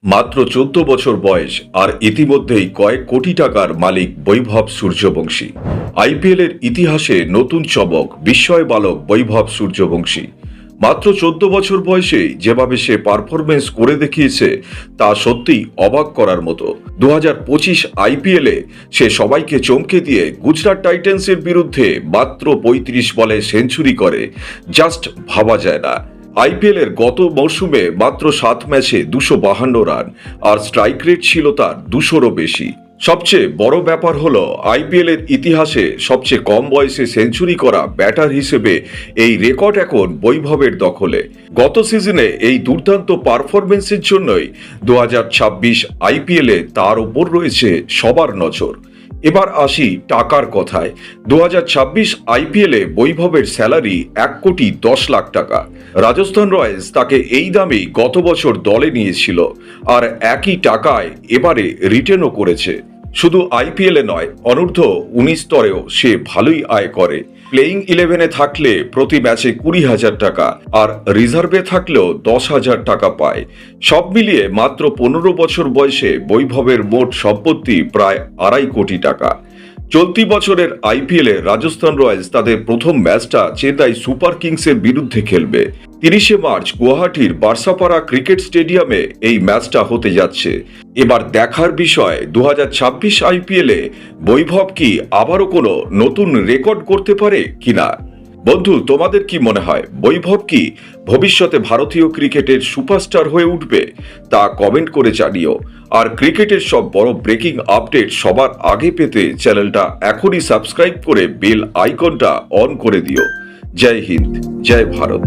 মাত্র ১৪ বছর বয়স আর ইতিমধ্যেই কয়েক কোটি টাকার মালিক বৈভব সূর্যবংশী। আইপিএলের ইতিহাসে নতুন চমক, বিস্ময় বালক বৈভব সূর্যবংশী। মাত্র ১৪ বছর বয়সে যেভাবে সে পারফরমেন্স করে দেখিয়েছে তা সত্যিই অবাক করার মতো। ২০২৫ আইপিএলে সে সবাইকে চমকে দিয়ে গুজরাট টাইটান্সের বিরুদ্ধে মাত্র ৩৫ বলে সেঞ্চুরি করে, জাস্ট ভাবা যায় না। আইপিএলের গত মরশুমে মাত্র ৭ ম্যাচে ২৫২ রান আর স্ট্রাইক রেট ছিল তার ২০০রও বেশি। সবচেয়ে বড় ব্যাপার হলো আইপিএলের ইতিহাসে সবচেয়ে কম বয়সে সেঞ্চুরি করা ব্যাটার হিসেবে এই রেকর্ড এখন বৈভবের দখলে। গত সিজনে এই দুর্দান্ত পারফরমেন্সের জন্যই ২০২৬ আইপিএলে তার ওপর রয়েছে সবার নজর। এবার আসি টাকার কথায়। ২০২৬ আইপিএলে বৈভবের স্যালারি ১,১০,০০,০০০ টাকা। রাজস্থান রয়্যালস তাকে এই দামেই গত বছর দলে নিয়েছিল, আর একই টাকায় এবারে রিটেনও করেছে। শুধু আইপিএলে নয়, অনূর্ধ্ব ১৯ স্তরেও সে ভালোই আয় করে। প্লেইং 11-এ থাকলে প্রতি ম্যাচে ২০,০০০ টাকা আর রিজার্ভে থাকলেও ১০,০০০ টাকা পায়। সব মিলিয়ে মাত্র ১৫ বছর বয়সে বৈভবের মোট সম্পত্তি প্রায় ২.৫ কোটি টাকা। চলতি বছরের আইপিএলে রাজস্থান রয়্যালস তাদের প্রথম ম্যাচটা চেন্নাই সুপার কিংসের বিরুদ্ধে খেলবে। ৩০শে মার্চ গুয়াহাটির বার্সাপাড়া ক্রিকেট স্টেডিয়ামে এই ম্যাচটা হতে যাচ্ছে। এবার দেখার বিষয় ২০২৬ আইপিএলে বৈভব কি আবারও কোনো নতুন রেকর্ড করতে পারে কিনা। বন্ধু, তোমাদের কি মনে হয়, বৈভব কি ভবিষ্যতে ভারতীয় ক্রিকেটের সুপারস্টার হয়ে উঠবে? তা কমেন্ট করে জানিও। আর ক্রিকেটের সব বড় ব্রেকিং আপডেট সবার আগে পেতে চ্যানেলটা এখনই সাবস্ক্রাইব করে বেল আইকনটা অন করে দিও। জয় হিন্দ, জয় ভারত।